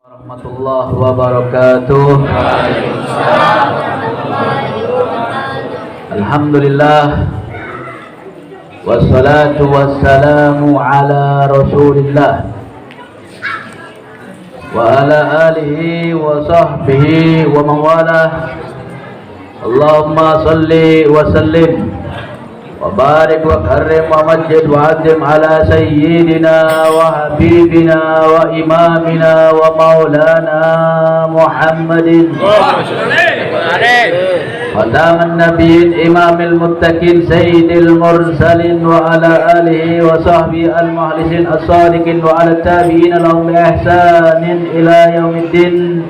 Warahmatullahi wabarakatuh. Alhamdulillah wassalatu wassalamu ala rasulillah wa ala alihi wa sahbihi wa mawalah. Allahumma salli wa sallim wa barik wa karim wa majid wa azim ala sayyidina wa habibina wa imamina wa maulana Muhammadin khataman nabiyyin imamil muttaqin sayyidil mursalin wa ala alihi wa sahbihi al-mukhlisin as-sadiqin wa ala tabi'in lahum bi ihsanin ila yaumiddin.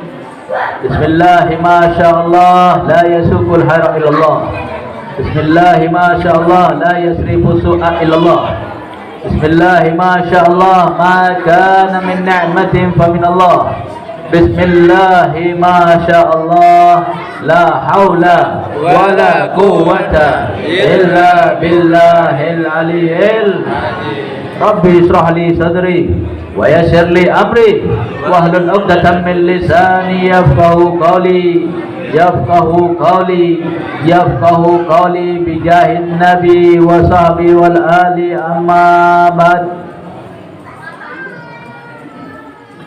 Bismillah ma sya'allah la yasukul hayra illallah. Bismillah ma sya'allah la yasrifu su'a illallah. Bismillah ma sya'allah ma kana min ni'matin fa min Allah. Bismillah ma sya'allah la haula wa la quwwata illa billahil aliyyil azim. Rabbi israh li sadri wa yassir li amri wahlul 'uqdatam min lisani yafqahu qawli bijahin nabi wa sahbi wal ali amma ba'd.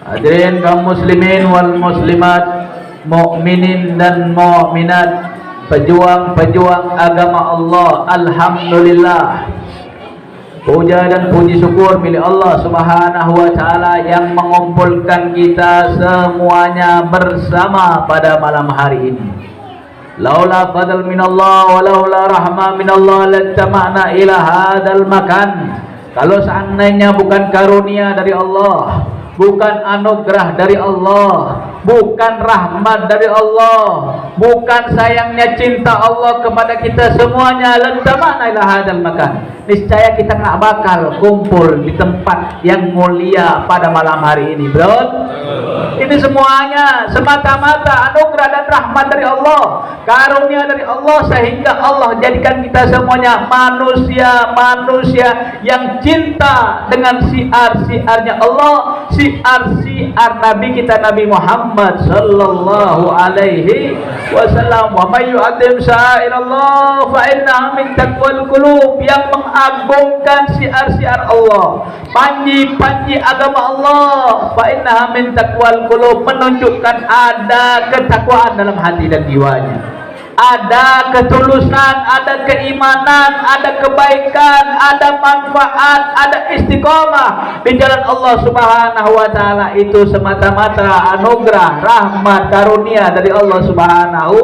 Hadirin kaum muslimin wal muslimat, mukminin dan mukminat, pejuang-pejuang agama Allah, alhamdulillah. Puja dan puji syukur milik Allah Subhanahu wa taala yang mengumpulkan kita semuanya bersama pada malam hari ini. Laula fadl minallah wa laula rahmah minallah lattama'na ila hadzal makan. Kalau seandainya bukan karunia dari Allah, bukan anugerah dari Allah, bukan rahmat dari Allah, bukan sayangnya cinta Allah kepada kita semuanya, lattama'na ila hadzal makan. Niscaya kita nggak bakal kumpul di tempat yang mulia pada malam hari ini, bro. Ini semuanya semata-mata anugerah dan rahmat dari Allah, karunia dari Allah, sehingga Allah jadikan kita semuanya manusia yang cinta dengan siar-siarnya Allah, siar-siar Nabi kita Nabi Muhammad sallallahu alaihi wasallam. Wa may yu'azzim sya'airallah fa innaha min taqwal qulub. Yang mengagungkan siar-siar Allah, panji-panji agama Allah, fa innaha min taqwal qulub, menunjukkan ada ketakwaan dalam hati dan jiwanya, ada ketulusan, ada keimanan, ada kebaikan, ada manfaat, ada istiqomah di jalan Allah Subhanahu wa taala. Itu semata-mata anugerah, rahmat, karunia dari Allah Subhanahu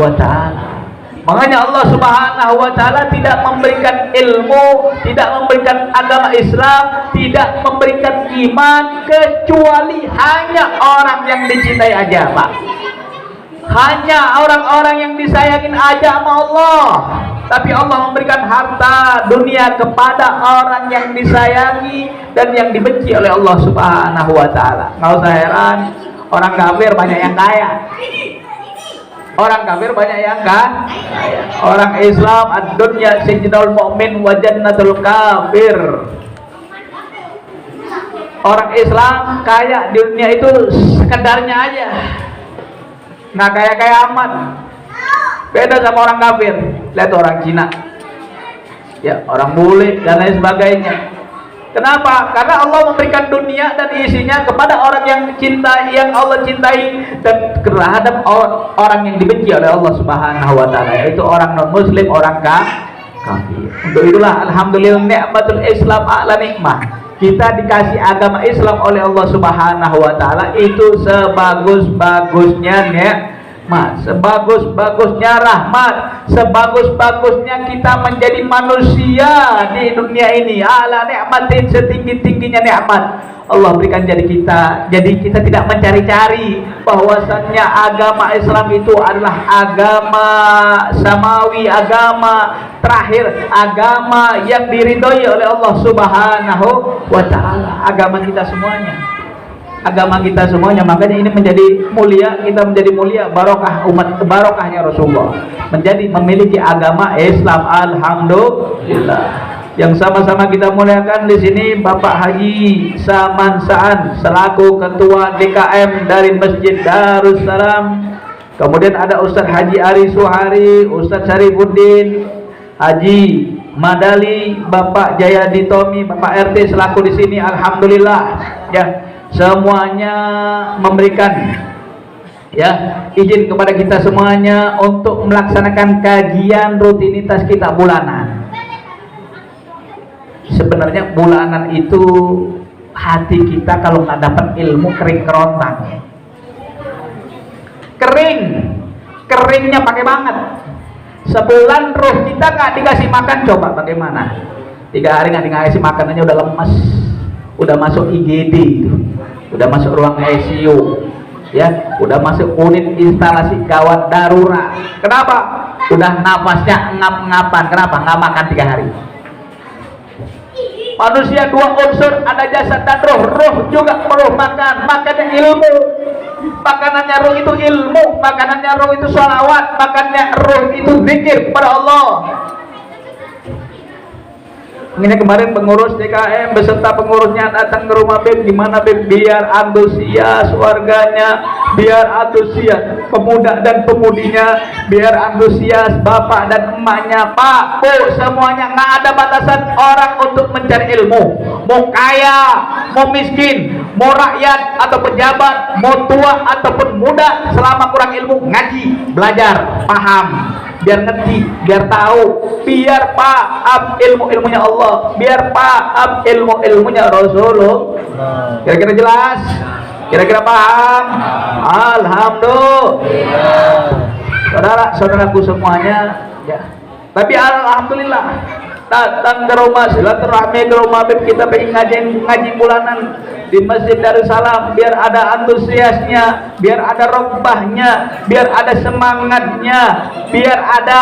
wa taala. Makanya Allah Subhanahu wa taala tidak memberikan ilmu, tidak memberikan agama Islam, tidak memberikan iman kecuali hanya orang yang dicintai aja, Pak. Hanya orang-orang yang disayangin aja sama Allah. Tapi Allah memberikan harta dunia kepada orang yang disayangi dan yang dibenci oleh Allah Subhanahu wa taala. Nggak usah heran, orang kafir banyak yang kaya. Orang kafir banyak yang kaya. Orang Islam ad-dunya sijnul mu'min wa jannatul kafir. Orang Islam kaya di dunia itu sekedarnya aja, nggak kaya-kaya amat. Beda sama orang kafir. Lihat orang Cina, ya, orang bule dan lain sebagainya. Kenapa? Karena Allah memberikan dunia dan isinya kepada orang yang cinta, yang Allah cintai, dan terhadap orang yang dibenci oleh Allah Subhanahu wa taala, yaitu orang non muslim, orang kafir. Untuk itulah alhamdulillah nikmatul Islam a'la nikmah. Kita dikasih agama Islam oleh Allah Subhanahu wa taala, itu sebagus-bagusnya nikmat, sebagus-bagusnya rahmat, sebagus-bagusnya kita menjadi manusia di dunia ini. Ala nikmatin, setinggi-tingginya nikmat Allah berikan jadi kita tidak mencari-cari bahwasannya agama Islam itu adalah agama samawi, agama terakhir, agama yang diridhoi oleh Allah Subhanahu wa taala. Agama kita semuanya, makanya ini menjadi mulia, kita menjadi mulia, barokah umat, barokahnya Rasulullah menjadi memiliki agama Islam. Alhamdulillah. Yang sama-sama kita muliakan di sini Bapak Haji Saman Saan selaku Ketua DKM dari Masjid Darussalam. Kemudian ada Ustadz Haji Ari Suhari, Ustadz Syarifuddin, Haji Madali, Bapak Jayadi Tomi, Bapak RT selaku di sini. Alhamdulillah ya, semuanya memberikan ya izin kepada kita semuanya untuk melaksanakan kajian rutinitas kita bulanan. Sebenarnya bulanan itu hati kita kalau nggak dapat ilmu kering kerontang, keringnya pakai banget. Sebulan roh kita nggak dikasih makan, coba bagaimana? 3 hari nggak dikasih makanannya udah lemes, udah masuk IGD itu, udah masuk ruang ICU ya, udah masuk unit instalasi gawat darurat. Kenapa? Udah nafasnya ngap-ngapan. Kenapa? Nggak makan 3 hari. Manusia 2 unsur, ada jasad dan roh. Roh juga perlu makan, makannya ilmu. Makanannya roh itu ilmu, makanannya roh itu sholawat, makanannya roh itu zikir kepada Allah. Ini kemarin pengurus DKM beserta pengurusnya datang ke rumah Beb. Gimana Beb? Biar antusias warganya, biar antusias pemuda dan pemudinya, biar antusias bapak dan emaknya. Pak, Bu, semuanya nggak ada batasan orang untuk mencari ilmu. Mau kaya, mau miskin, mau rakyat atau pejabat, mau tua ataupun muda, selama kurang ilmu ngaji, belajar, paham. Biar ngerti, biar tahu, biar paham ilmu-ilmunya Allah, biar paham ilmu-ilmunya Rasulullah. Kira-kira jelas? Kira-kira paham? Alhamdulillah. Saudara-saudaraku semuanya ya. Tapi alhamdulillah datang ke rumah, silaturahmi ke rumah Beb, kita pengen ngaji bulanan di Masjid Darussalam, biar ada antusiasnya, biar ada robbahnya, biar ada semangatnya, biar ada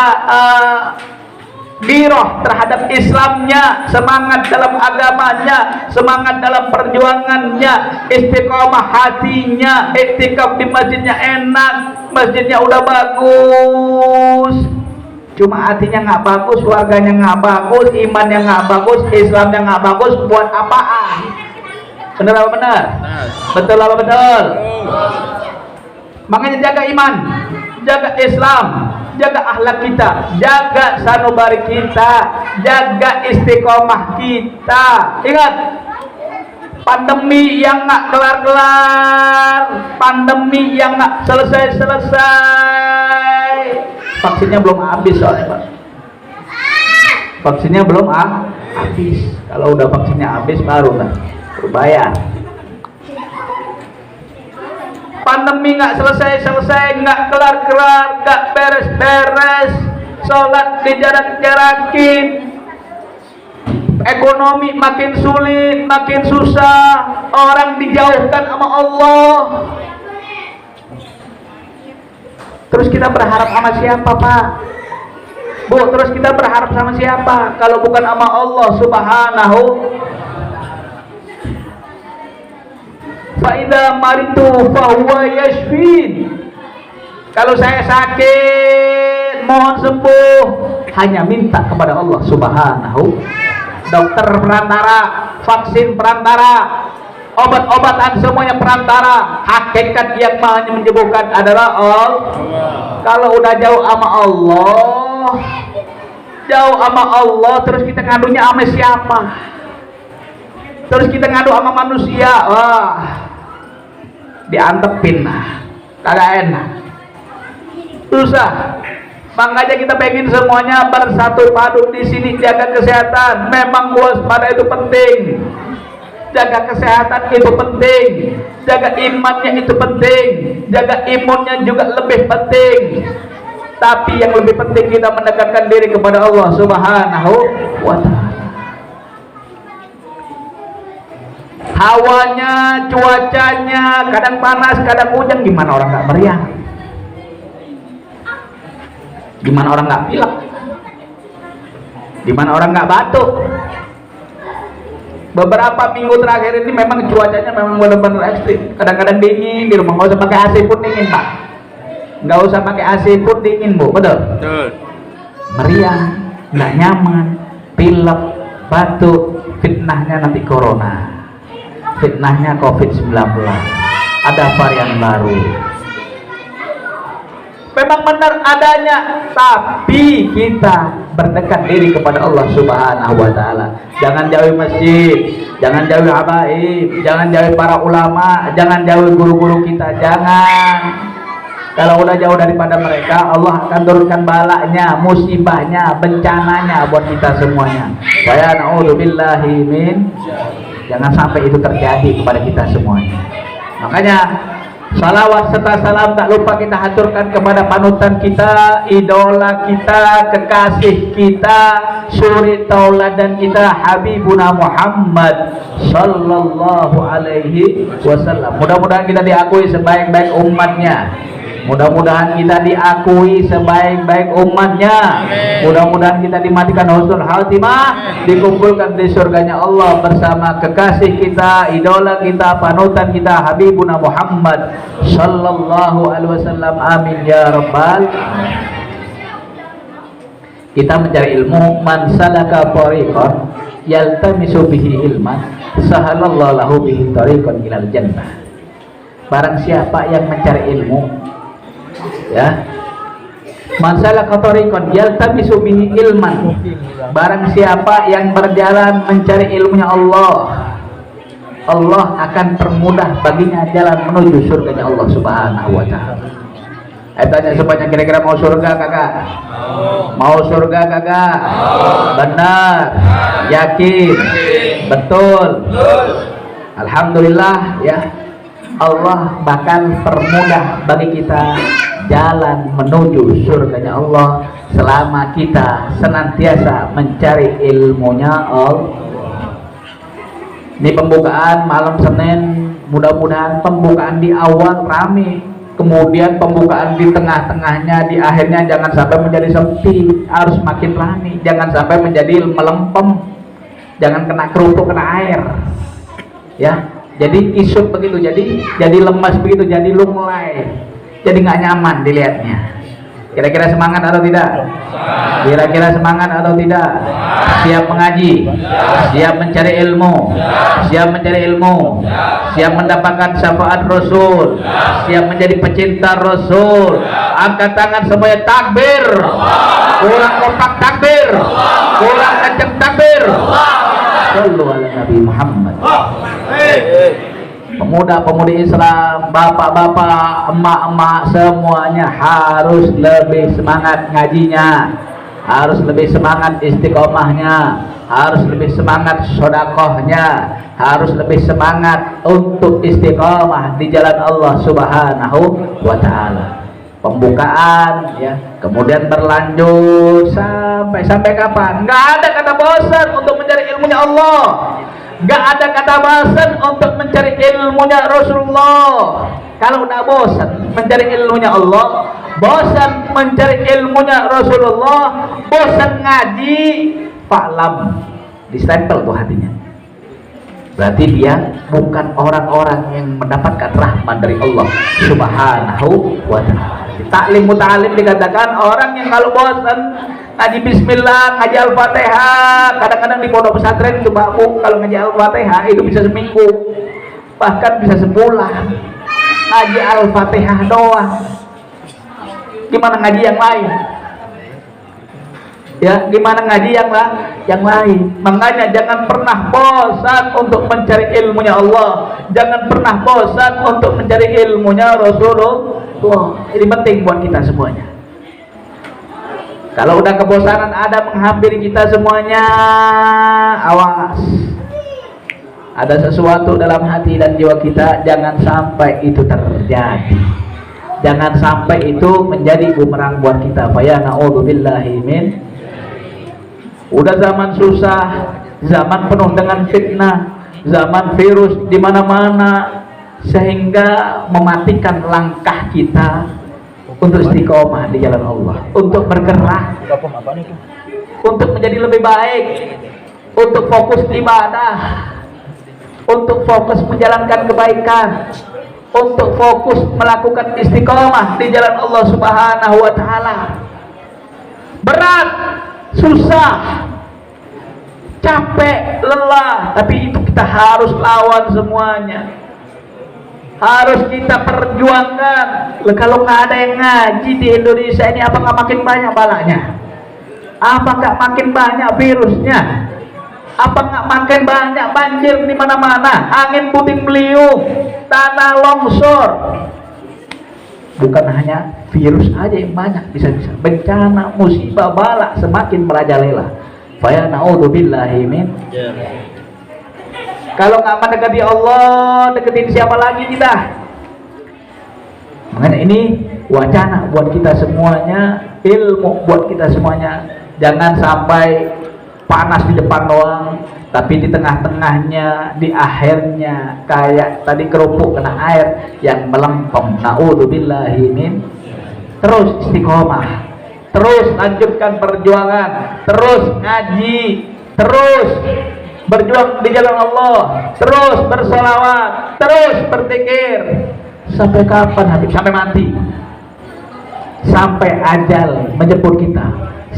giroh terhadap Islamnya, semangat dalam agamanya, semangat dalam perjuangannya, istiqomah hatinya, iktikaf di masjidnya enak, masjidnya udah bagus, cuma hatinya nggak bagus, warganya nggak bagus, imannya nggak bagus, Islamnya nggak bagus, buat apaan? Benar apa benar? Betul apa betul? Makanya jaga iman, jaga Islam, jaga akhlak kita, jaga sanubari kita, jaga istiqomah kita. Ingat, pandemi yang nggak kelar-kelar, pandemi yang nggak selesai-selesai. Vaksinnya belum habis soalnya Pak. Vaksinnya belum habis. Kalau udah vaksinnya habis baru kan berbayar. Pandemi nggak selesai-selesai, nggak kelar-kelar, nggak beres-beres. Sholat dijarak-jarakin, ekonomi makin sulit, makin susah, orang dijauhkan sama Allah. Terus kita berharap sama siapa Pak? Bu, terus kita berharap sama siapa kalau bukan sama Allah Subhanahu. Fa'idha maritu fahuwa yashfin. Kalau saya sakit, mohon sembuh, hanya minta kepada Allah Subhanahu. Dokter perantara, vaksin perantara, obat-obatan semuanya perantara. Hakikat yang menyembuhkan adalah Allah. Kalau udah jauh sama Allah, jauh sama Allah, terus kita ngadunya sama siapa? Terus kita ngadu sama manusia, wah, diantepin, kagak enak, susah. Makanya kita pengen semuanya bersatu padu di sini, jaga kesehatan. Memang waspada itu penting, jaga kesehatan itu penting, jaga imannya itu penting, jaga imunnya juga lebih penting. Tapi yang lebih penting kita mendekatkan diri kepada Allah Subhanahu wa Ta'ala. Hawanya, cuacanya, kadang panas, kadang hujan, gimana orang nggak meriang? Gimana orang nggak pilek? Gimana orang nggak batuk? Beberapa minggu terakhir ini memang cuacanya memang benar-benar ekstrim. Kadang-kadang dingin di rumah, nggak usah pakai AC pun dingin Pak. Nggak usah pakai AC pun dingin Bu, betul? Betul. Meriang, nggak nyaman, pilek, batuk, fitnahnya nanti corona, fitnahnya COVID-19, ada varian baru. Memang benar adanya, tapi kita berdekat diri kepada Allah Subhanahu wa Ta'ala. Jangan jauhi masjid, jangan jauhi habaib, jangan jauhi para ulama, jangan jauhi guru-guru kita, jangan. Kalau udah jauh daripada mereka, Allah akan turunkan balanya, musibahnya, bencananya buat kita semuanya. Saya na'udzubillahi min, jangan sampai itu terjadi kepada kita semuanya. Makanya salawat serta salam tak lupa kita haturkan kepada panutan kita, idola kita, kekasih kita, suri tauladan kita, Habibuna Muhammad sallallahu alaihi wasallam. Mudah-mudahan kita diakui sebaik-baik umatnya. Mudah-mudahan kita diakui sebaik-baik umatnya. Mudah-mudahan kita dimatikan husnul khatimah, dikumpulkan di surganya Allah bersama kekasih kita, idola kita, panutan kita, Habibuna Muhammad sallallahu alaihi wasallam. Amin ya rabbal. Kita mencari ilmu, man salaka tariqan yaltamisu bihi ilman sahalallahu lahu bihi tariqan ilal jannah. Barang siapa yang mencari ilmu, ya, masalah kotorikon yaltamisu bihi ilman, barang siapa yang berjalan mencari ilmunya Allah, Allah akan permudah baginya jalan menuju surganya Allah Subhanahu wa Ta'ala. Tanya semuanya, kira-kira mau surga kagak? Mau surga kagak? Benar, yakin, betul. Alhamdulillah ya, Allah bakal permudah bagi kita jalan menuju surganya Allah selama kita senantiasa mencari ilmunya Allah. Ini pembukaan malam Senin, mudah-mudahan pembukaan di awal rame, kemudian pembukaan di tengah-tengahnya, di akhirnya jangan sampai menjadi sepi, harus makin rame, jangan sampai menjadi melempem, jangan kena kerupuk, kena air, ya. Jadi kisut begitu, jadi lemas begitu, jadi lunglai, jadi nggak nyaman dilihatnya. Kira-kira semangat atau tidak? Kira-kira semangat atau tidak? Siap mengaji, siap mencari ilmu, siap mencari ilmu, siap mendapatkan syafaat Rasul, siap menjadi pecinta Rasul. Angkat tangan semuanya, takbir. Kurang kompak takbir, kurang kenceng takbir. Sallu ala Nabi Muhammad. Pemuda-pemudi Islam, bapak-bapak, emak-emak, semuanya harus lebih semangat ngajinya, harus lebih semangat istiqomahnya, harus lebih semangat sodakohnya, harus lebih semangat untuk istiqomah di jalan Allah Subhanahu wa Ta'ala. Pembukaan ya, kemudian berlanjut sampai kapan? Nggak ada kata bosan untuk mencari ilmunya Allah, nggak ada kata bosan untuk mencari ilmunya Rasulullah. Kalau udah bosan mencari ilmunya Allah, bosan mencari ilmunya Rasulullah, bosan ngaji, fa'lam, distempel tuh hatinya. Berarti dia bukan orang-orang yang mendapatkan rahmat dari Allah Subhanahu wa Ta'ala. Taklim muta'alim dikatakan orang yang kalau bosan ngaji bismillah, ngaji al-fatihah, kadang-kadang di pondok pesantren itu baku, kalau ngaji al-fatihah itu bisa seminggu, bahkan bisa sebulan ngaji al-fatihah doang. Gimana ngaji yang lain? Ya, gimana ngaji yang lain? Makanya jangan pernah bosan untuk mencari ilmunya Allah, jangan pernah bosan untuk mencari ilmunya Rasulullah. Ini penting buat kita semuanya. Kalau udah kebosanan ada menghampiri kita semuanya, awas, ada sesuatu dalam hati dan jiwa kita, jangan sampai itu terjadi, jangan sampai itu menjadi bumerang buat kita. Faya na'udzubillahi min. Udah zaman susah, zaman penuh dengan fitnah, zaman virus di mana-mana, sehingga mematikan langkah kita untuk istiqomah di jalan Allah, untuk bergerak, untuk menjadi lebih baik, untuk fokus ibadah, untuk fokus menjalankan kebaikan, untuk fokus melakukan istiqomah di jalan Allah Subhanahu wa Ta'ala. Berat, susah, capek, lelah, tapi itu kita harus lawan semuanya, harus kita perjuangkan. Kalau nggak ada yang ngaji di Indonesia ini, apa nggak makin banyak balanya? Apa nggak makin banyak virusnya? Apa nggak makin banyak banjir di mana-mana, angin puting beliung, tanah longsor? Bukan hanya virus aja yang banyak, bisa-bisa bencana, musibah, bala semakin merajalela. Faya na'udzubillahi min. Kalau nggak mendekati Allah, deketin siapa lagi kita? Makanya ini wacana buat kita semuanya, ilmu buat kita semuanya. Jangan sampai panas di depan doang, tapi di tengah-tengahnya, di akhirnya kayak tadi kerupuk kena air yang melempem. Na'udzubillahi min. Terus istiqomah, terus lanjutkan perjuangan, terus ngaji, terus berjuang di jalan Allah, terus bersolawat, terus berzikir. Sampai kapan Habib? Sampai mati, sampai ajal menjemput kita,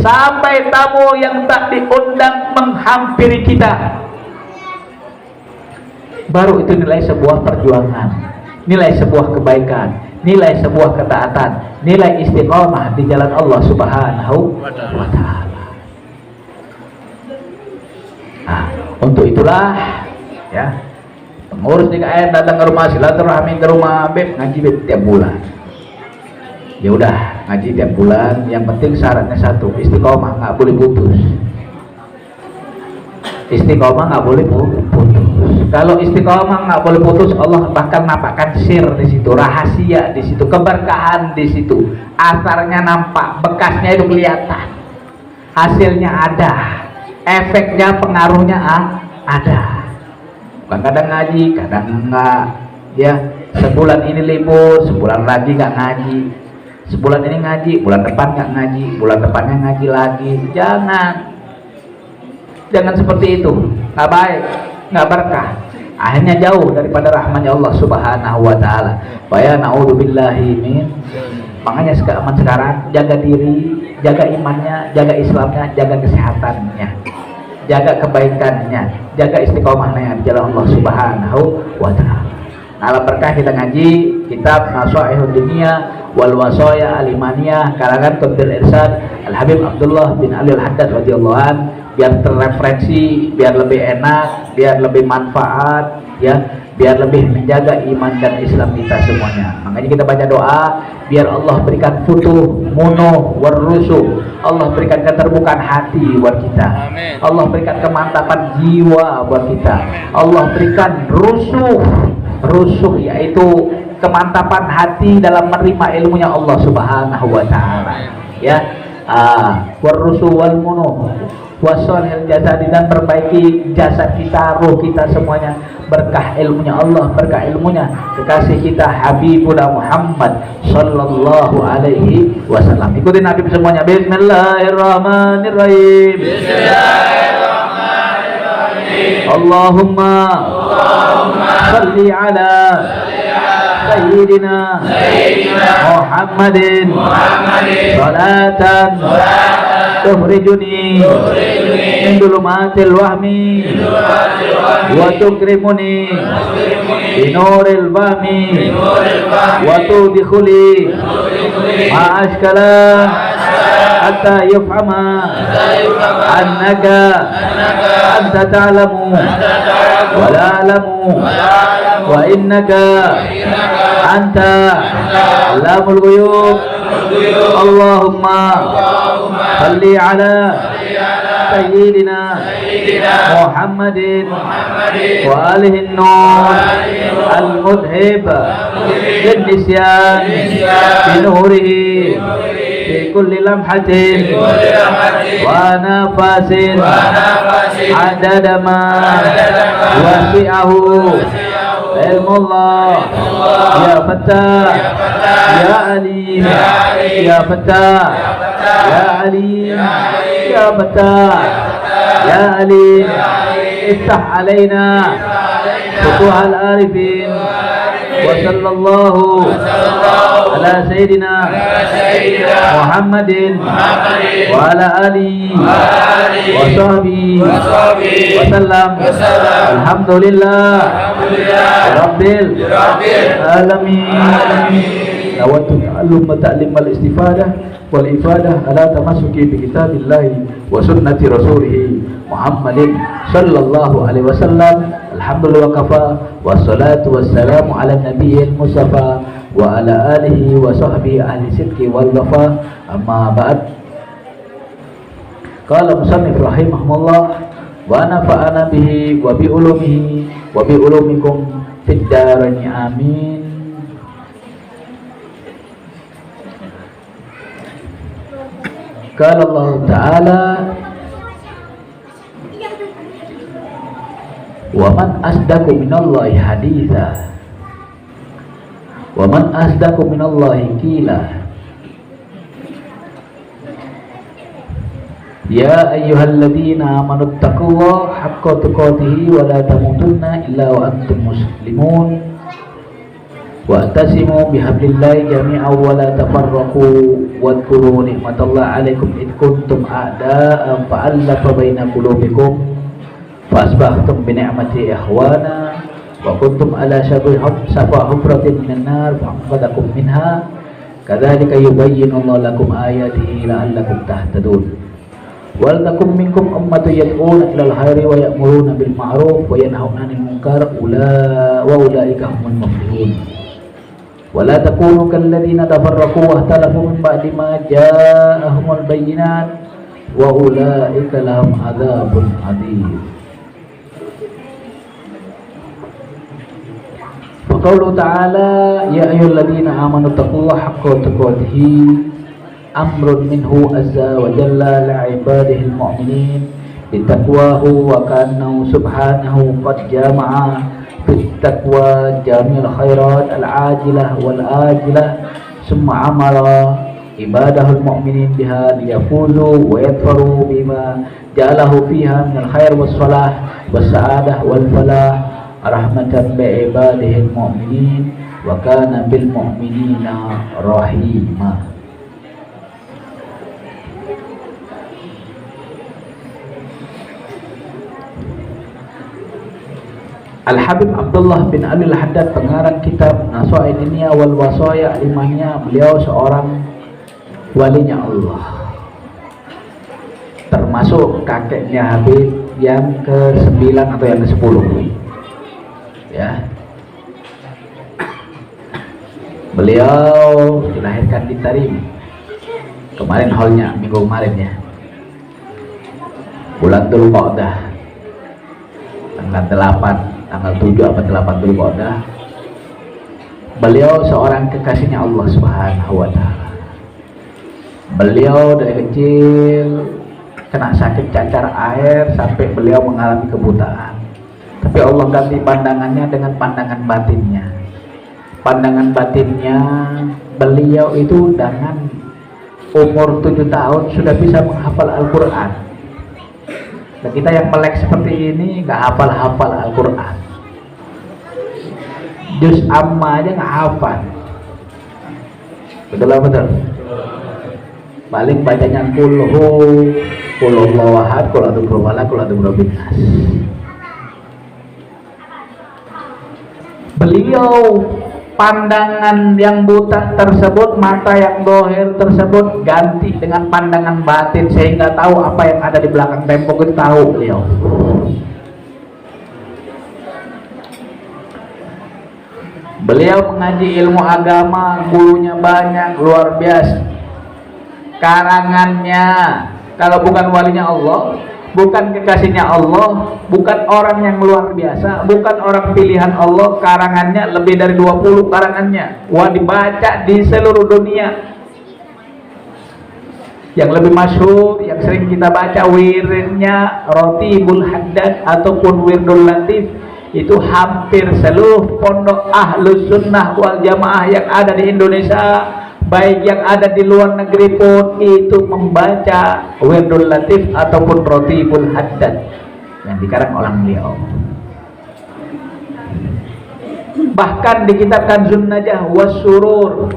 sampai tamu yang tak diundang menghampiri kita. Baru itu nilai sebuah perjuangan, nilai sebuah kebaikan, nilai sebuah ketaatan, nilai istiqomah di jalan Allah Subhanahu wa ta'ala. Nah, untuk itulah ya, pengurus DKM datang ke rumah, silaturahmi ke rumah Beb, ngaji Beb tiap bulan. Ya udah, ngaji tiap bulan, yang penting syaratnya satu, istiqomah, nggak boleh putus. Istiqomah nggak boleh putus. Kalau istiqomah nggak boleh putus, Allah bahkan nampakkan sir di situ, rahasia di situ, keberkahan di situ. Asarnya nampak, bekasnya itu kelihatan, hasilnya ada, efeknya, pengaruhnya ada. Bukan kadang ngaji, kadang enggak. Ya, sebulan ini libur, sebulan lagi nggak ngaji. Sebulan ini ngaji, bulan depan nggak ngaji, bulan depannya ngaji lagi. Jangan seperti itu, nggak baik, nggak berkah. Akhirnya jauh daripada rahmatnya Allah Subhanahu wa ta'ala. Faya na'udzubillahi min. Makanya sekarang jaga diri, jaga imannya, jaga Islamnya, jaga kesehatannya, jaga kebaikannya, jaga istiqomahnya di jalan Allah Subhanahu wa ta'ala. Alam berkah kita ngaji kitab Nasaihud Dunia wal Wasaya Al-Imaniyah karangan Qutbil Irsyad Al-Habib Abdullah bin Ali Al-Haddad radhiyallahu an, biar terreferensi, biar lebih enak, biar lebih manfaat, ya, biar lebih menjaga iman dan Islam kita semuanya. Makanya kita baca doa biar Allah berikan futuh, munuh, warusuh. Allah berikan keterbukaan hati buat kita. Amin. Allah berikan kemantapan jiwa buat kita. Amin. Allah berikan rusuh yaitu kemantapan hati dalam menerima ilmunya Allah Subhanahu wa ta'ala. Ya, warusuh wal munuh wasolil jasadi, dan perbaiki jasad kita, ruh kita semuanya, berkah ilmunya Allah, berkah ilmunya kekasih kita Habibuna Muhammad sallallahu alaihi wasallam. Ikutin Habib semuanya. Bismillahirrahmanirrahim. Bismillahirrahmanirrahim. Allahumma salli ala Sayyidina Muhammadin salatan tukhrijuni min dhulumatil wahmi wa tukrimuni bi nuril fahmi wa tudkhili ma ashkala hatta yufhama annaka anta ta'lamu wa la alamu wa innaka anta allamul ghuyub. Allahumma salli ala Sayyidina Muhammadin wa alihi nur al-mudhib bin nisyan bi nurihi fi kulli lamhatin wa nafasin adada ma wasi'ahu ilmullah. Ya Fattah, ya Alim, ya Fattah, ya Alim, ya Fattah, ya Alim. Iftah alaina futuhal arifin wa sallallahu ala sayyidina Muhammadin wa ala alihi wa sahbihi wa sallam. Alhamdulillah rabbil alamin. Nawaitu ta'allum wa ta'lim wal istifadah wal ifadah ala tamassuki bi kitabillahi wa sunnati rasulih Muhammadin sallallahu alaihi wasallam. Alhamdulillah wa kafa wassalatu wassalamu ala nabiyil mustafa wa ala alihi wa sahbihi ahli sidqi wal wafa. Amma ba'd. Qala musannif rahimahullah wa nafa'ana bihi wa bi ulumihi wa bi ulumikum fid darain amin. Qala Allah Ta'ala wa man asdaqu minallahi haditha wa man asdaqu minallahi qila ya ayyuhalladzina amanu taqullaha haqqa tuqatih wa la tamutunna illa wa antum muslimun wa'tasimu bihablillahi jami'an wa la tafarraqu wadhkuru ni'matallahi 'alaikum id kuntum a'da'an fa'alafa baina qulubikum fasbahtum bi ni'mati ikhwana wa kuntum ala shafa hufratin minan nar fa'anqadhakum minha kadzalika yubayyinu Allahu lakum ayatihi la'allakum tahtadun. Wal takum minkum ummatun yad'una ilal khairi wa ya'muruna bil ma'ruf wa yanhauna 'anil munkar ulaika humul muflihun. ولا تكونوا كالذين تفرقوا واختلفوا من بعد ما جاءهم البينات وأولئك لهم عذاب عظيم. وقوله تعالى يا أيها الذين آمنوا اتقوا الله حق تقاته أمر منه عز وجل لعباده المؤمنين بتقواه وكأنه سبحانه قد جمع بالتقوى جميع الخيرات العاجلة والآجلة ثم عمل عباده المؤمنين بها ليفوزوا ويظفروا بما جعله فيها من الخير والصلاح والسعادة والفلاح رحمة بعباده المؤمنين وكان بالمؤمنين رحيما. Al-Habib Abdullah bin Ali Al-Haddad, pengarang kitab Nasa'i Diniyah wal Wasaya Imamnya, beliau seorang walinya Allah, termasuk kakeknya Habib yang ke-9 atau yang ke-10 ya. Beliau dilahirkan di Tarim kemarin, haulnya minggu kemarin ya, bulan Dzulqa'dah tanggal 8 tanggal 7 apa 8 Dzulqa'dah. Beliau seorang kekasihnya Allah Subhanahu wa taala. Beliau dari kecil kena sakit cacar air sampai beliau mengalami kebutaan. Tapi Allah ganti pandangannya dengan pandangan batinnya. Pandangan batinnya, beliau itu dengan umur 7 tahun sudah bisa menghafal Al-Qur'an. Nah, kita yang melek seperti ini nggak hafal-hafal Al-Quran, juz amma aja nggak hafal, betul lah betul. Paling bacanya kulhu, kulullahu ahad, kul a'udzu birabbil falaq, kul a'udzu birabbin nas. Beliau pandangan yang buta tersebut, mata yang dohir tersebut ganti dengan pandangan batin, sehingga tahu apa yang ada di belakang tembok itu tahu beliau. Beliau mengaji ilmu agama, gurunya banyak, luar biasa. Karangannya, kalau bukan walinya Allah, bukan kekasihnya Allah, bukan orang yang luar biasa, bukan orang pilihan Allah, karangannya lebih dari 20 karangannya. Wah, dibaca di seluruh dunia. Yang lebih masyhur, yang sering kita baca wiridnya Ratibul Haddad ataupun Wirdul Latif, itu hampir seluruh pondok Ahlus Sunnah wal Jamaah yang ada di Indonesia, baik yang ada di luar negeri pun, itu membaca Wirdul Latif ataupun Ratibul Haddad yang dikarang oleh beliau. Bahkan di kitab Kanzun Najah Wasurur,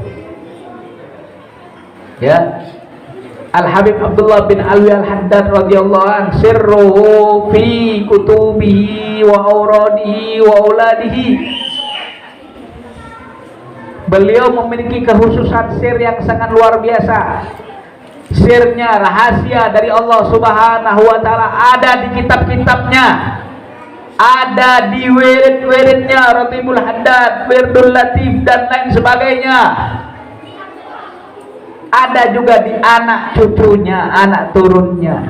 ya, Al-Habib Abdullah bin Alwi Al-Haddad radhiyallahu an, sirruhu fi kutubihi wa auradihi wa auladihi. Beliau memiliki kekhususan sir yang sangat luar biasa. Sirnya, rahasia dari Allah Subhanahu wa taala ada di kitab-kitabnya, ada di wirid-wiridnya, Ratibul Haddad, Wirdul Latif dan lain sebagainya. Ada juga di anak cucunya, anak turunnya.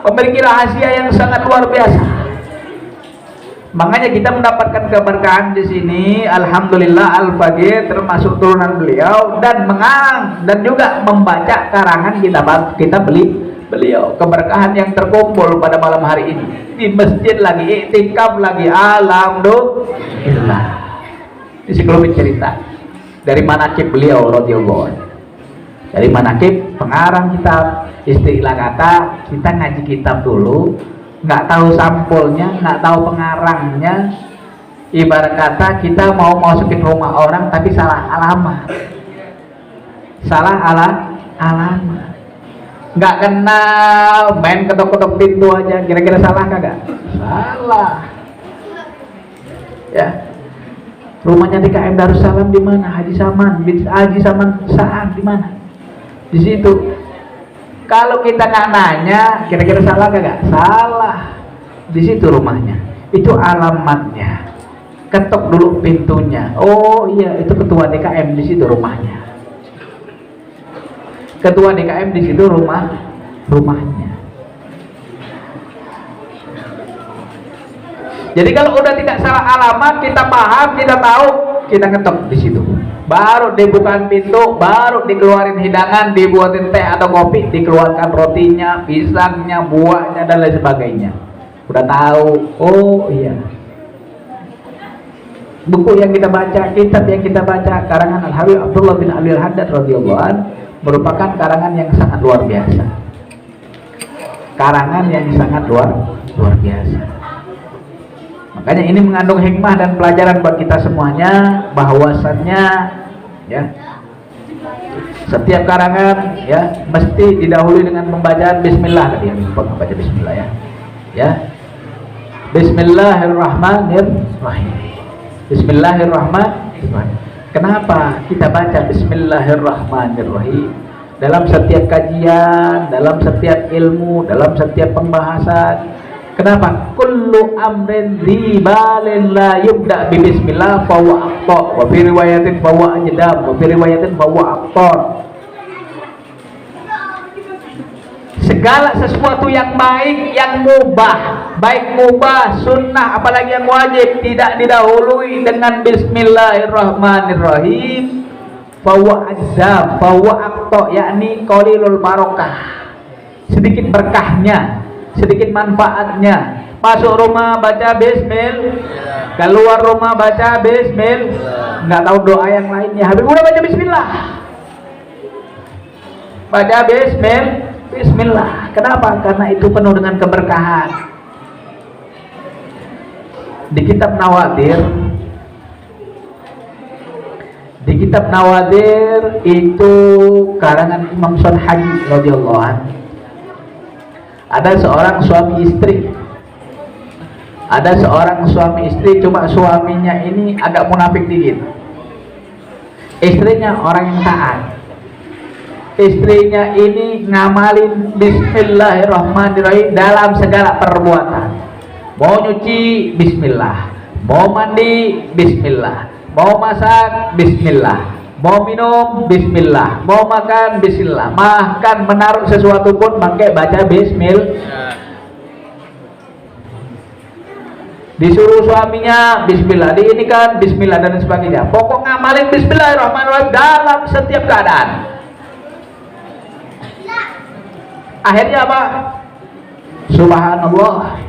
Memiliki rahasia yang sangat luar biasa. Makanya kita mendapatkan keberkahan di sini. Alhamdulillah Al-Faqih termasuk turunan beliau dan mengang dan juga membaca karangan kita beliau. Keberkahan yang terkumpul pada malam hari ini di masjid lagi iktikaf lagi. Alhamdulillah. Ini sekelumit cerita dari manaqib beliau radhiyallahu anhu. Dari manaqib pengarang kitab Istiqlal Kata, kita ngaji kitab dulu, nggak tahu sampulnya, nggak tahu pengarangnya. Ibarat kata kita mau masukin rumah orang tapi salah alamat, alamat, nggak kenal, main ketok-ketok pintu aja, kira-kira salah kagak? Salah. Ya, rumahnya di KM Darussalam di mana? Haji Saman saat di mana? Di situ. Kalau kita nggak nanya, kira-kira salah kagak? Salah. Di situ rumahnya. Itu alamatnya. Ketok dulu pintunya. Oh iya, itu ketua DKM di situ rumahnya. Ketua DKM di situ rumahnya. Jadi kalau udah tidak salah alamat, kita paham, kita tahu, kita ngetok di situ. Baru dibukain pintu, baru dikeluarin hidangan, dibuatin teh atau kopi, dikeluarkan rotinya, pisangnya, buahnya dan lain sebagainya. Udah tahu, oh iya. Buku yang kita baca, kitab yang kita baca, karangan Al-Habib Abdullah bin Alwi Al-Haddad radhiyallahu an, merupakan karangan yang sangat luar biasa. Karangan yang sangat luar biasa. Makanya ini mengandung hikmah dan pelajaran buat kita semuanya, bahwasannya ya setiap karangan ya mesti didahului dengan pembacaan bismillah. Tadi yang lupa membaca bismillah ya. Ya. Bismillahirrahmanirrahim. Bismillahirrahmanirrahim. Kenapa kita baca bismillahirrahmanirrahim? Dalam setiap kajian, dalam setiap ilmu, dalam setiap pembahasan. Kenapa? Kullu amrin dibalin la yubda bi bismillah fa huwa aqta, wa fi riwayatin fa huwa ajdam, wa fi riwayatin fa huwa aqtar. Segala sesuatu yang baik, yang mubah, baik mubah, sunnah, apalagi yang wajib, tidak didahului dengan bismillahirrahmanirrahim, fa huwa ajdam, fa huwa aqta, yakni qalilul barakah. Sedikit berkahnya, sedikit manfaatnya. Masuk rumah baca bismillah, keluar rumah baca bismillah, nggak tahu doa yang lainnya, habis udah baca bismillah, baca bismillah. Kenapa? Karena itu penuh dengan keberkahan. Di kitab Nawadir itu karangan Imam Sonhaji radhiyallahu anhu. Ada seorang suami istri, cuma suaminya ini agak munafik dikit. Istrinya orang yang taat. Istrinya ini ngamalin bismillahirrahmanirrahim dalam segala perbuatan. Mau nyuci bismillah, mau mandi bismillah, mau masak bismillah, mau minum bismillah, mau makan bismillah, bahkan menaruh sesuatu pun pakai baca bismillah. Disuruh suaminya bismillah, diinikan bismillah dan sebagainya. Pokok ngamalin bismillahirrahmanirrahim dalam setiap keadaan. Akhirnya apa? Subhanallah.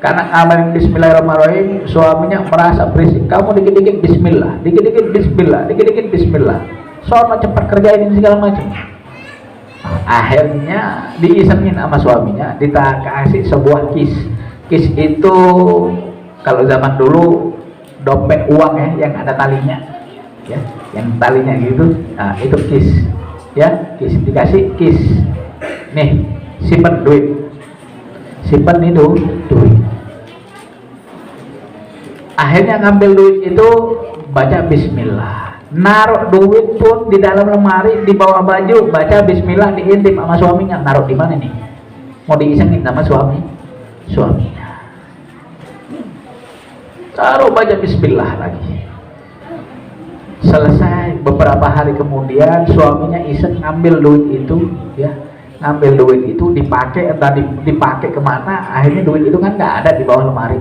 Karena ngamalin bismillahirrahmanirrahim, suaminya merasa berisik. Kamu dikit-dikit bismillah, dikit-dikit bismillah, dikit-dikit bismillah. Soalnya cepat kerjain ini segala macam. Akhirnya diisengin sama suaminya, kita kasih sebuah kis. Kis itu Kalau zaman dulu dompet uang ya yang ada talinya, ya, yang talinya gitu, nah itu kis, ya, kis, dikasih kis, nih simpen duit, simpen itu duit. Akhirnya ngambil duit itu, baca bismillah, naruh duit pun di dalam lemari, di bawah baju, baca bismillah, diintip sama suaminya. Naruh di mana nih? Mau diisengin sama suaminya. Taruh, baca bismillah lagi. Selesai beberapa hari kemudian, suaminya iseng ngambil duit itu, ya, ngambil duit itu, dipakai, entah dipakai kemana. Akhirnya duit itu kan nggak ada di bawah lemari.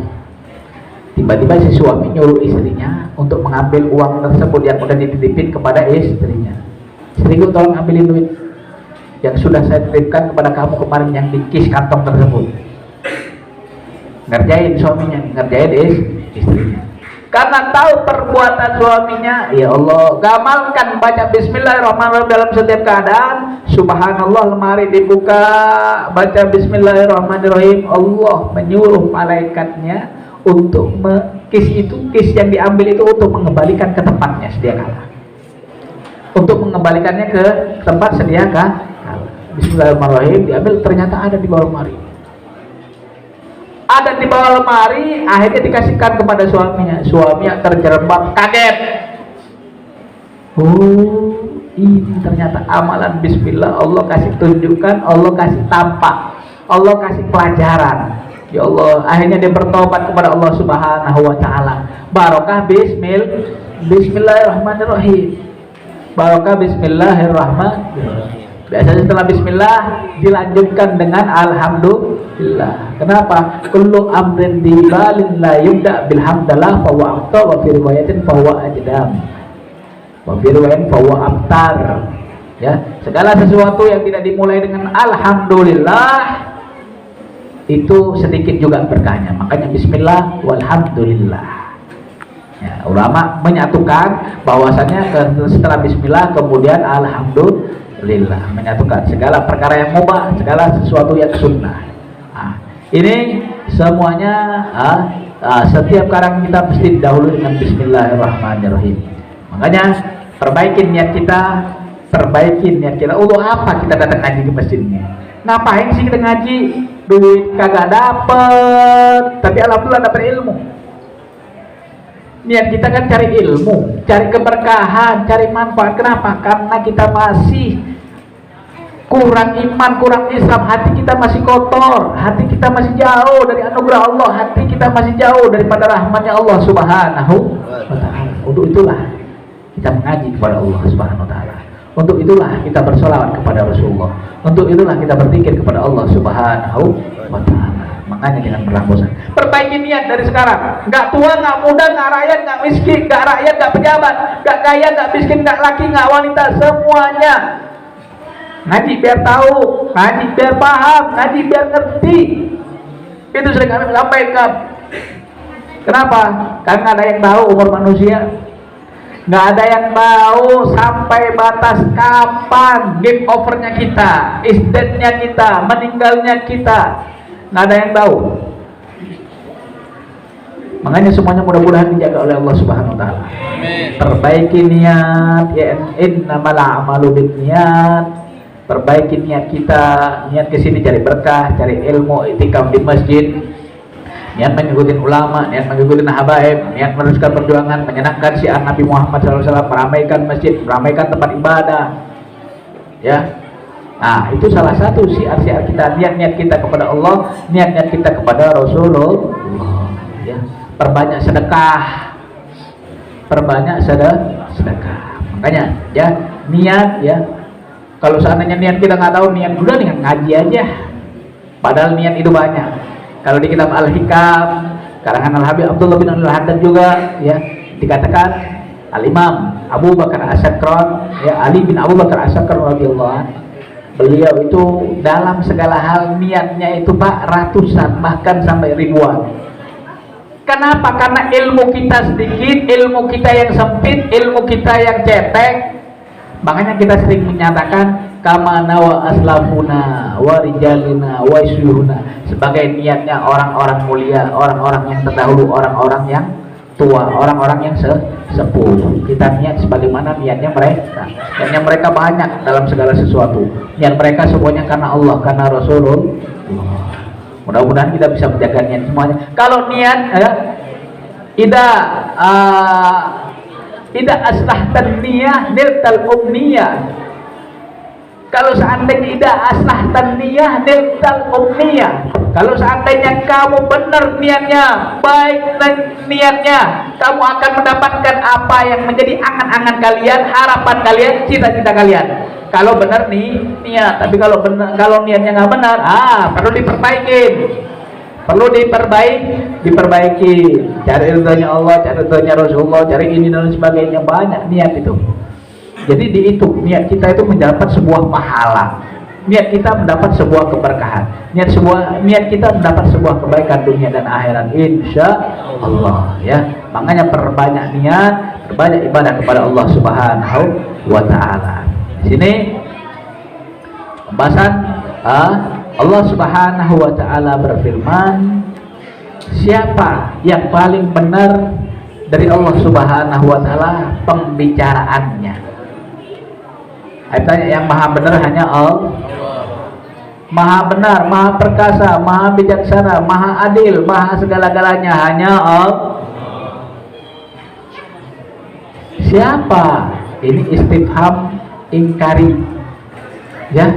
Tiba-tiba si suami nyuruh istrinya untuk mengambil uang tersebut yang udah dititipin kepada istrinya. Istriku, tolong ambilin duit yang sudah saya titipkan kepada kamu kemarin, yang di kis kantong tersebut. Ngerjain suaminya, ngerjain istrinya. Karena tahu perbuatan suaminya, ya Allah, gamalkan baca bismillahirrahmanirrahim dalam setiap keadaan. Subhanallah, lemari dibuka, baca bismillahirrahmanirrahim. Allah menyuruh malaikatnya untuk kis yang diambil itu untuk mengembalikan ke tempatnya sedia kala. Untuk mengembalikannya ke tempat sedia kala. Bismillahirrahmanirrahim, diambil, ternyata ada di bawah lemari. Ada di bawah lemari, akhirnya dikasihkan kepada suaminya. Suaminya terjerembab, kaget. Oh, ini ternyata amalan bismillah. Allah kasih tunjukkan, Allah kasih tampak, Allah kasih pelajaran. Ya Allah, akhirnya dia bertobat kepada Allah Subhanahu wa taala. Barokah bismillahirrahmanirrahim. Barokah bismillahirrahmanirrahim. Biasanya setelah bismillah dilanjutkan dengan alhamdulillah. Kenapa? Kullu amrin dibalin la yubda bilhamdalah fa huwa aftar, wa fi riwayatin fa huwa ajdam, wa fi riwayatin fa huwa abtar. Ya, segala sesuatu yang tidak dimulai dengan alhamdulillah itu sedikit juga berkahnya. Makanya bismillah walhamdulillah. Ya, ulama menyatukan bahwasannya setelah bismillah kemudian alhamdulillah, menyatukan segala perkara yang mubah, segala sesuatu yang sunnah. Nah, ini semuanya setiap karang kita mesti didahului dengan bismillahirrahmanirrahim. Makanya perbaiki niat kita, untuk apa kita datang ngaji ke masjid ini? Ngapain sih kita ngaji? Duit kagak dapet, tapi alhamdulillah dapat ilmu. Niat kita kan cari ilmu, cari keberkahan, cari manfaat. Kenapa? Karena kita masih kurang iman, kurang Islam, hati kita masih kotor, hati kita masih jauh dari anugerah Allah, hati kita masih jauh daripada rahmatnya Allah Subhanahu wa ta'ala. Untuk itulah kita mengaji kepada Allah Subhanahu wa ta'ala. Untuk itulah kita bersolawat kepada Rasulullah. Untuk itulah kita berzikir kepada Allah Subhanahu wa ta'ala. Makanya jangan pernah bosan. Perbaiki niat dari sekarang. Nggak tua, nggak muda, nggak rakyat, nggak miskin, nggak rakyat, nggak pejabat, nggak kaya, nggak miskin, nggak laki, nggak wanita, semuanya ngaji biar tahu, ngaji biar paham, ngaji biar ngerti. Itu sering kami sampaikan. Kenapa? Karena nggak ada yang tahu umur manusia. Nggak ada yang tahu sampai batas kapan game overnya kita, istetnya kita, meninggalnya kita. Nggak ada yang tahu. Makanya semuanya mudah-mudahan dijaga oleh Allah Subhanahu wa ta'ala. Perbaiki niat, ya, innamal a'malu binniyat. Perbaiki niat kita, niat kesini cari berkah, cari ilmu, itikaf di masjid, niat mengikuti ulama, niat mengikuti habaib, niat meneruskan perjuangan, menyenangkan syiar Nabi Muhammad SAW, meramaikan masjid, meramaikan tempat ibadah. Ya, nah, itu salah satu syiar-syiar kita, niat-niat kita kepada Allah, niat-niat kita kepada Rasulullah. Ya, perbanyak sedekah, perbanyak sedekah. Makanya, ya, niat, ya. Kalau seandainya niat kita nggak tahu, niat udah dengan ngaji aja. Padahal niat itu banyak. Kalau di kitab Al-Hikam, karangan Al-Habib Abdullah bin Al-Haddad juga, ya, dikatakan Al-Imam Abu Bakar As-Sakran, ya, Ali bin Abu Bakar As-Sakran radhiyallahu anhu, beliau itu dalam segala hal niatnya itu Pak ratusan, bahkan sampai ribuan. Kenapa? Karena ilmu kita sedikit, ilmu kita yang sempit, ilmu kita yang cetek. Makanya kita sering menyatakan kama nawa aslafuna wa rijalina wa isyuhuna, sebagai niatnya orang-orang mulia, orang-orang yang terdahulu, orang-orang yang tua, orang-orang yang sepuh. Kita niat sebagaimana niatnya mereka. Niatnya mereka banyak dalam segala sesuatu. Niat mereka semuanya karena Allah, karena Rasulullah. Mudah-mudahan kita bisa menjaga niat semuanya. Kalau niat tidak aslahtan niyah niltal umniyah. Kalau seandainya tidak aslahtan niyah niltal umniyah. Kalau seandainya kamu benar niatnya, baik niatnya, kamu akan mendapatkan apa yang menjadi angan-angan kalian, harapan kalian, cita-cita kalian. Kalau benar nih niat, tapi kalau niatnya nggak benar, perlu diperbaiki. Perlu diperbaiki. Cari ridhonya Allah, cari ridhonya Rasulullah, cari ini dan sebagainya, banyak niat itu. Jadi dihitung niat kita itu mendapat sebuah pahala. Niat kita mendapat sebuah keberkahan. Niat kita mendapat sebuah kebaikan dunia dan akhirat, insya Allah, ya. Makanya perbanyak niat, perbanyak ibadah kepada Allah Subhanahu wa taala. Di sini pembahasan Allah Subhanahu wa taala berfirman, siapa yang paling benar dari Allah Subhanahu wa taala pembicaraannya? Ayatnya yang maha benar hanya Allah. Maha benar, maha perkasa, maha bijaksana, maha adil, maha segala-galanya hanya Allah. Siapa? Ini istifham ingkari, ya,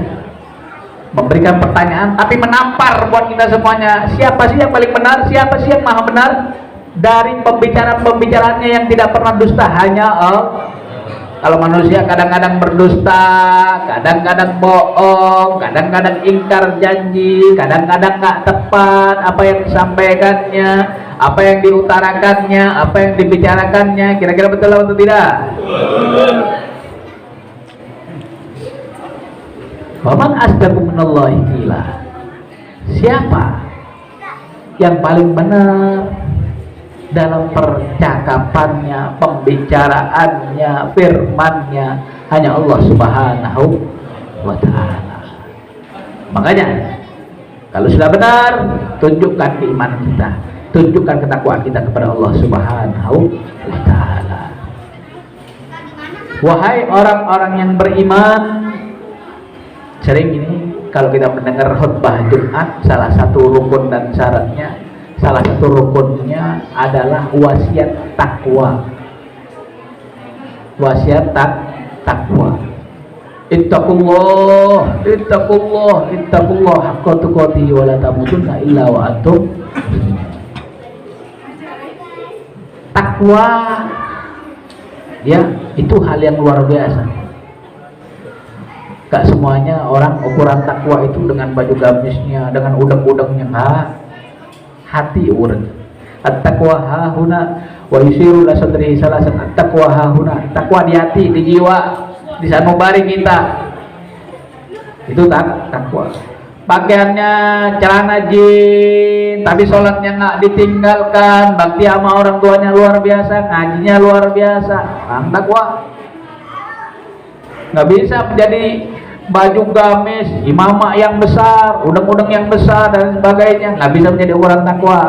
memberikan pertanyaan tapi menampar buat kita semuanya. Siapa sih yang paling benar? Siapa sih yang maha benar dari pembicaraan-pembicaraannya yang tidak pernah dusta? Hanya Allah. Kalau manusia kadang-kadang berdusta, kadang-kadang bohong, kadang-kadang ingkar janji, kadang-kadang nggak tepat apa yang disampaikannya, apa yang diutarakannya, apa yang dibicarakannya. Kira-kira betul atau tidak? Waman asdaqu minallahi qila. Siapa yang paling benar dalam percakapannya, pembicaraannya, firmannya? Hanya Allah Subhanahu wa ta'ala. Makanya kalau sudah benar, tunjukkan keimanan kita, tunjukkan ketakwaan kita kepada Allah Subhanahu wa ta'ala. Wahai orang-orang yang beriman, sering ini kalau kita mendengar khutbah Jumat, salah satu rukun dan syaratnya, salah satu rukunnya adalah wasiat takwa. Wasiat takwa. Ittaqullah, ittaqullah, ittaqullah haqqa tuqatih wa la tamutunna illa wa antum. Takwa, ya, itu hal yang luar biasa. Gak semuanya orang ukuran takwa itu dengan baju gamisnya, dengan udeng-udengnya. Hati urut. At-taqwa hahuna wa yusiru la sadrihi salasan. At-taqwa hahuna. Takwa di hati, di jiwa, di sanubari kita. Itu takwa. Pakaiannya celana jin, tapi sholatnya nggak ditinggalkan, bakti sama orang tuanya luar biasa, ngajinya luar biasa. Takwa. Nggak bisa menjadi baju gamis, imamah yang besar, udeng-udeng yang besar dan sebagainya. Nggak bisa menjadi ukuran takwa.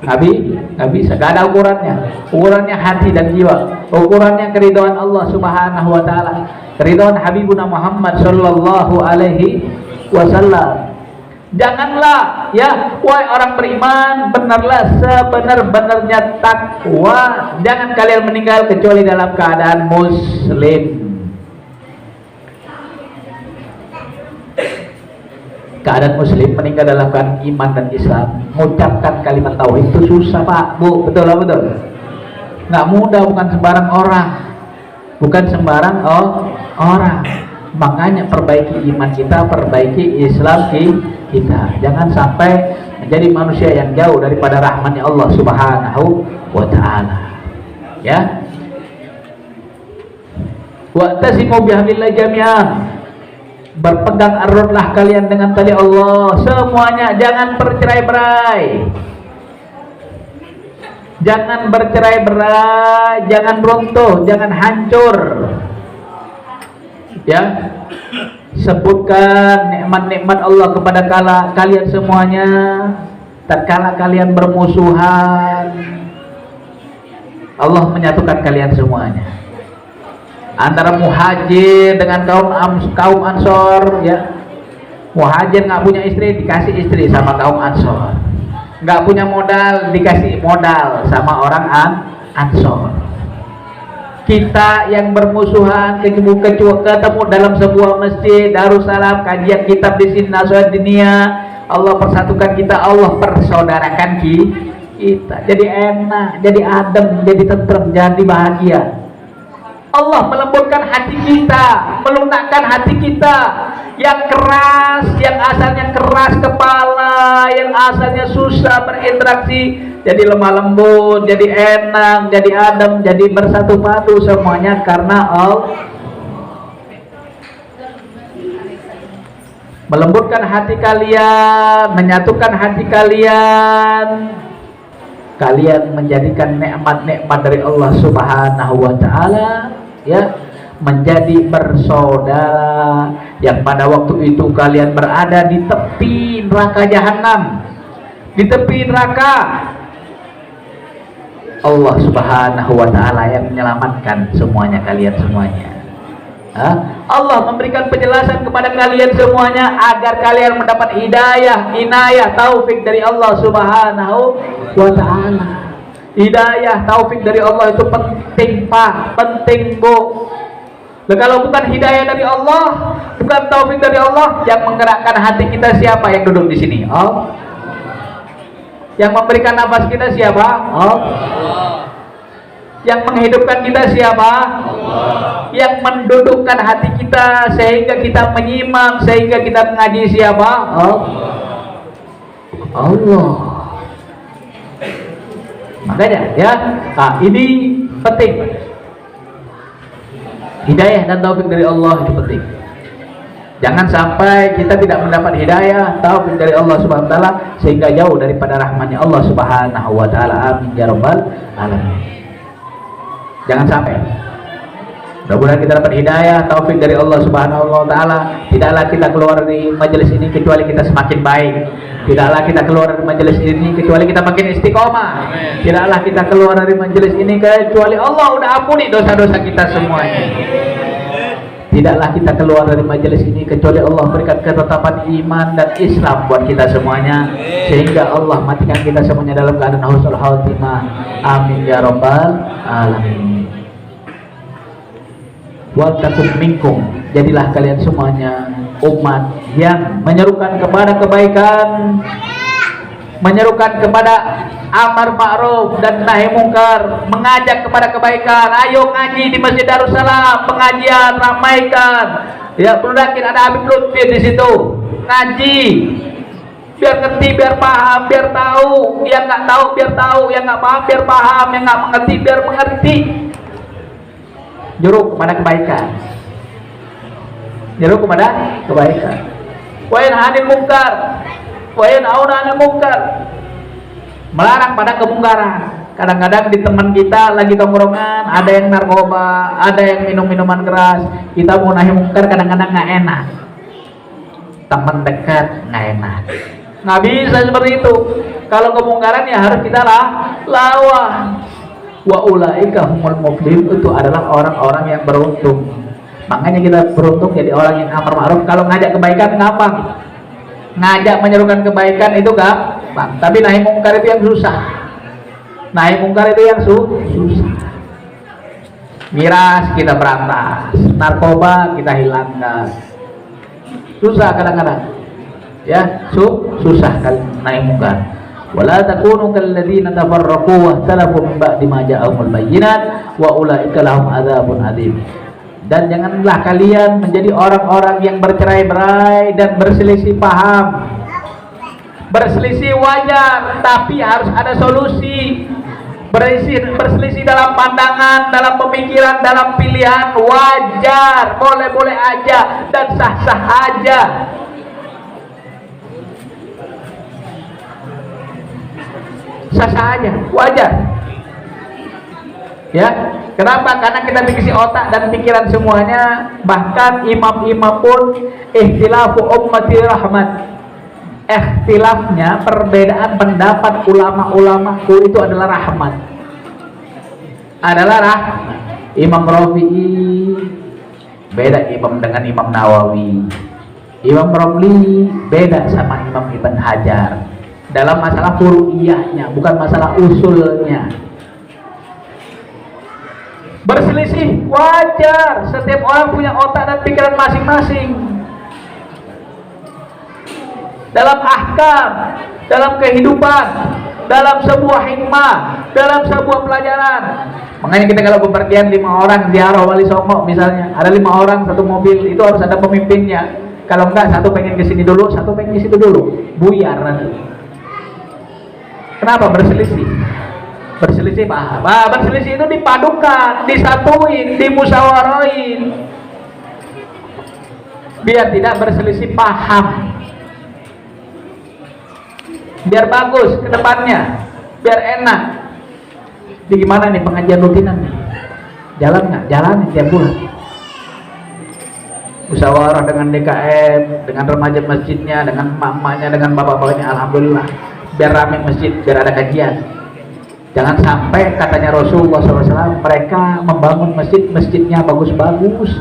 Nggak bisa, nggak ada ukurannya. Ukurannya hati dan jiwa. Ukurannya keridhaan Allah Subhanahu wa ta'ala, keridhaan Habibuna Muhammad sallallahu alaihi wasallam. Janganlah, ya, wahai orang beriman, benarlah sebenar-benarnya takwa. Jangan kalian meninggal kecuali dalam keadaan muslim. Keadaan muslim, meninggal dalam keadaan iman dan Islam, mengucapkan kalimat tauhid itu susah, Pak, Bu, betul lah, betul. Nggak mudah, bukan sembarang orang, bukan sembarang orang. Makanya perbaiki iman kita, perbaiki Islam kita. Jangan sampai menjadi manusia yang jauh daripada rahmatnya Allah Subhanahu wa ta'ala, ya. Wa'tasimu bihablillah jami'an. Berpegang eratlah kalian dengan tali Allah semuanya. Jangan bercerai-berai, jangan bercerai-berai, jangan runtuh, jangan hancur. Ya, sebutkan nikmat-nikmat Allah kepada kalian semuanya tatkala kalian bermusuhan. Allah menyatukan kalian semuanya. Antara muhajir dengan kaum ansor, ya. Muhajir nggak punya istri, dikasih istri sama kaum ansor. Nggak punya modal, dikasih modal sama orang ansor. Kita yang bermusuhan ketemu dalam sebuah masjid Darussalam, kajian kitab di sini, nasihat dunia, Allah persatukan kita, Allah persaudarakan kita. Jadi enak, jadi adem, jadi tentrem, jadi bahagia. Allah melembutkan hati kita, melunakkan hati kita yang keras, yang asalnya keras kepala, yang asalnya susah berinteraksi, jadi lemah lembut, jadi enak, jadi adem, jadi bersatu padu semuanya karena Allah. Melembutkan hati kalian, menyatukan hati kalian. Kalian menjadikan nikmat-nikmat dari Allah Subhanahu wa taala, ya, menjadi bersaudara yang pada waktu itu kalian berada di tepi neraka jahanam, di tepi neraka. Allah Subhanahu wa taala yang menyelamatkan semuanya, kalian semuanya. Allah memberikan penjelasan kepada kalian semuanya agar kalian mendapat hidayah, inayah, taufik dari Allah Subhanahu wa taala. Hidayah, taufik dari Allah itu penting, Pak, penting, Bu. Nah, kalau bukan hidayah dari Allah, bukan taufik dari Allah, yang menggerakkan hati kita siapa yang duduk di sini? Allah. Yang memberikan nafas kita siapa? Allah. Yang menghidupkan kita siapa? Allah. Yang mendudukkan hati kita sehingga kita menyimak, sehingga kita mengaji siapa? Allah. Makanya ya, ini penting. Hidayah dan taufik dari Allah itu penting. Jangan sampai kita tidak mendapat hidayah, taufik dari Allah Subhanahu wa taala sehingga jauh daripada rahmatnya Allah Subhanahu wa taala. Amin ya rabbal alamin. Jangan sampai. Mudah-mudahan kita dapat hidayah, taufik dari Allah Subhanahu wa taala. Tidaklah kita keluar dari majelis ini kecuali kita semakin baik. Tidaklah kita keluar dari majelis ini kecuali kita makin istiqomah. Tidaklah kita keluar dari majelis ini kecuali Allah udah ampuni dosa-dosa kita semuanya. Tidaklah kita keluar dari majelis ini kecuali Allah berikan ketetapan iman dan Islam buat kita semuanya, sehingga Allah matikan kita semuanya dalam keadaan husnul khatimah. Amin ya rabbal alamin. Wal takum minkum, jadilah kalian semuanya umat yang menyerukan kepada kebaikan, menyerukan kepada amar ma'ruf dan nahi mungkar, mengajak kepada kebaikan. Ayo ngaji di Masjid Darussalam, pengajian ramaikan. Ya, perludakin ada Habib Lutfi di situ. Ngaji. Biar ngerti, biar paham, biar tahu. Yang nggak tahu biar tahu, yang nggak paham biar paham, yang nggak mengerti biar mengerti. Juruk kepada kebaikan. Juruk kepada kebaikan. Wa yanhanil munkar. Wa yanhauna 'anil munkar. Melarang pada kemungkaran. Kadang-kadang di teman kita lagi tongkrongan ada yang narkoba, ada yang minum minuman keras. Kita mau nahi mungkar kadang-kadang nggak enak. Teman dekat nggak enak. Nggak bisa seperti itu. Kalau kemungkaran ya harus kita lawan. Wa ulaika humul muflihun, itu adalah orang-orang yang beruntung. Makanya kita beruntung jadi orang yang amar ma'ruf. Kalau ngajak kebaikan gampang. Ngajak menyerukan kebaikan itu gampang, tapi nahi mungkar itu yang susah. Nahi mungkar itu yang susah. Miras kita berantas, narkoba kita hilangkan. Susah kadang-kadang. Ya, susah kan nahi mungkar. Wala takunu kalladzina tafarraqu wa ikhtalafu min ba'di ma ja'ahumul bayyinat wa ulaika lahum adzabun adzim. Dan janganlah kalian menjadi orang-orang yang bercerai-berai dan berselisih paham. Berselisih wajar, tapi harus ada solusi. Berselisih dalam pandangan, dalam pemikiran, dalam pilihan wajar, boleh-boleh aja dan sah-sah aja. Sah-sah aja, wajar. Ya, kenapa? Karena kita dikasih otak dan pikiran semuanya. Bahkan imam-imam pun ikhtilafu ummati rahmat. Ikhtilafnya, perbedaan pendapat ulama-ulamaku itu adalah rahmat. Adalah rahmat. Imam Rafi'i beda imam dengan Imam Nawawi. Imam Romli beda sama Imam Ibn Hajar dalam masalah furu'iyahnya, bukan masalah usulnya. Berselisih wajar, setiap orang punya otak dan pikiran masing-masing dalam ahkam, dalam kehidupan, dalam sebuah hikmah, dalam sebuah pelajaran. Makanya kita kalau bepergian 5 orang ziarah Wali Songo misalnya, ada 5 orang satu mobil, itu harus ada pemimpinnya. Kalau enggak, satu pengen ke sini dulu, satu pengen ke situ dulu, buyar nanti. Kenapa berselisih? Berselisih paham. Berselisih itu dipadukan, disatuin, dimusyawarahin, biar tidak berselisih paham, biar bagus ke depannya, biar enak. Jadi gimana nih pengajian rutinan nih? Jalan nggak? Jalan tiap bulan. Musyawarah dengan DKM, dengan remaja masjidnya, dengan emak-emaknya, dengan bapak-bapaknya, alhamdulillah. Biar rame masjid, biar ada kajian. Jangan sampai katanya Rasulullah SAW, mereka membangun masjidnya bagus-bagus,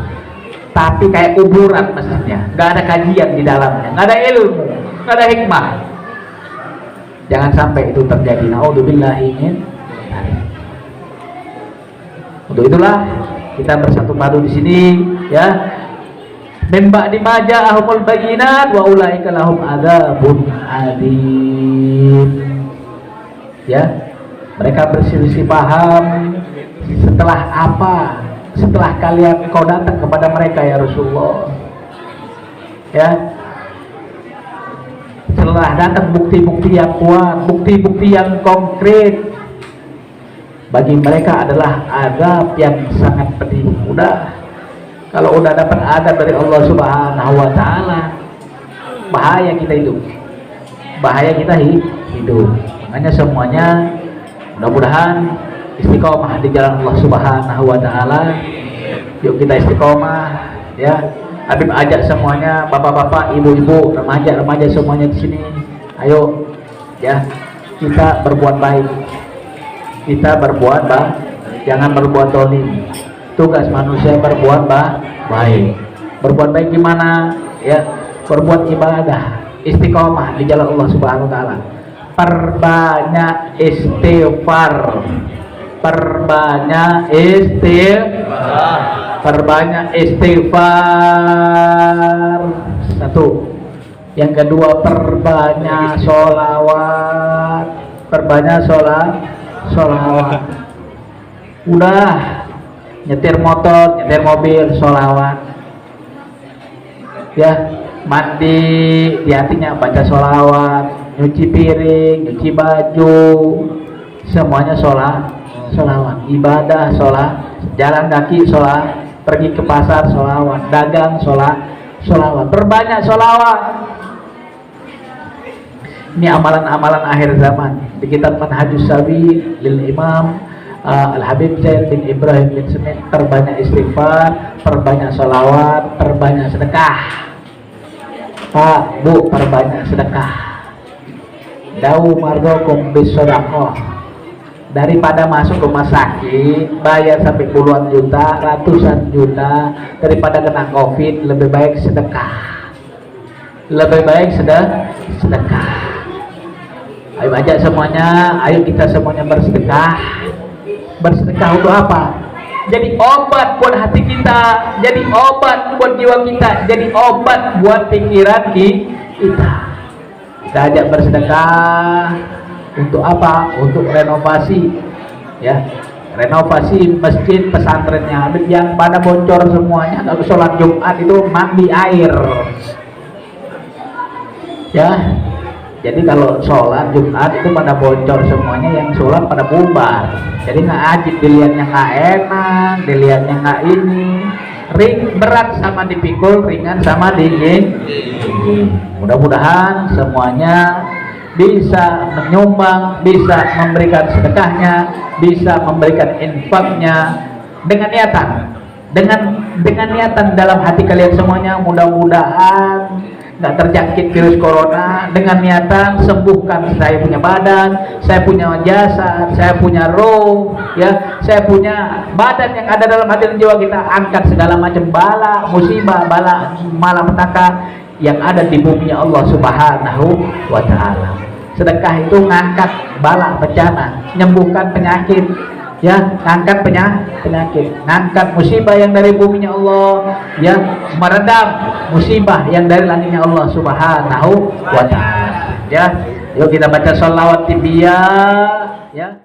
tapi kayak kuburan masjidnya, nggak ada kajian di dalamnya, nggak ada ilmu, nggak ada hikmah. Jangan sampai itu terjadi. Naudzubillahi min dzalik. Untuk itulah kita bersatu padu di sini, ya. Min ba'di ma ja'ahumul bayyinat wa ulaika lahum adzabun adim. Ya. Mereka berselisih paham setelah apa? Setelah kalian kau datang kepada mereka ya Rasulullah. Ya. Setelah datang bukti-bukti yang kuat, bukti-bukti yang konkret, bagi mereka adalah azab yang sangat pedih. Kalau udah dapat azab dari Allah Subhanahu wa taala, bahaya kita hidup. Bahaya kita hidup. Makanya semuanya mudah-mudahan istiqomah di jalan Allah Subhanahu wa taala. Yuk kita istiqomah, ya. Habib ajak semuanya, bapak-bapak, ibu-ibu, remaja-remaja semuanya di sini. Ayo, ya, kita berbuat baik. Kita berbuat baik, jangan berbuat zalim. Tugas manusia berbuat baik. Berbuat baik gimana? Ya, berbuat ibadah, istiqomah di jalan Allah Subhanahu wa taala. Perbanyak istighfar. Perbanyak istighfar. Perbanyak istighfar. Satu. Yang kedua, perbanyak sholawat. Perbanyak sholawat. Udah nyetir motor, nyetir mobil, sholawat. Ya, mandi di hatinya baca sholawat. Nyuci piring, nyuci baju, semuanya sholawat. Ibadah sholawat. Jalan kaki sholawat. Pergi ke pasar sholawat, dagang sholawat, perbanyak sholawat. Ini amalan-amalan akhir zaman di kitab Manhajus Sabil lil Imam Al-Habib Zain bin Ibrahim bin Smith. Perbanyak istighfar, perbanyak sholawat, perbanyak sedekah. Pak, Bu, perbanyak sedekah. Dawu mardokum bis sedekah. Daripada masuk rumah sakit bayar sampai puluhan juta, ratusan juta, daripada kena COVID, lebih baik sedekah. Lebih baik sedekah. Ayo ajak semuanya, ayo kita semuanya bersedekah. Bersedekah untuk apa? Jadi obat buat hati kita, jadi obat buat jiwa kita, jadi obat buat pikiran kita. Kita ajak bersedekah. Untuk apa? Untuk renovasi, ya, renovasi masjid pesantrennya. Yang pada bocor semuanya, kalau sholat Jumat itu mandi air, ya. Jadi kalau sholat Jumat itu pada bocor semuanya, yang sholat pada bubar. Jadi nggak ajib, dilihatnya nggak enak, dilihatnya nggak ini. Berat sama dipikul, ringan sama dingin. Mudah-mudahan semuanya bisa menyumbang, bisa memberikan sedekahnya, bisa memberikan infaknya dengan niatan, dengan niatan dalam hati kalian semuanya, mudah-mudahan nggak terjangkit virus corona, dengan niatan sembuhkan saya punya badan, saya punya jasad, saya punya roh, ya, saya punya badan yang ada dalam hati dan jiwa kita, angkat segala macam bala, musibah, bala, malapetaka yang ada di bumi Allah Subhanahu wa Ta'ala. Sedekah itu ngangkat bala, bencana, menyembuhkan penyakit, ya, ngangkat penyakit, ngangkat musibah yang dari buminya Allah, ya, meredam musibah yang dari langitnya Allah Subhanahu wa Ta'ala. Ya, yuk kita baca sholawat tibiyah, ya.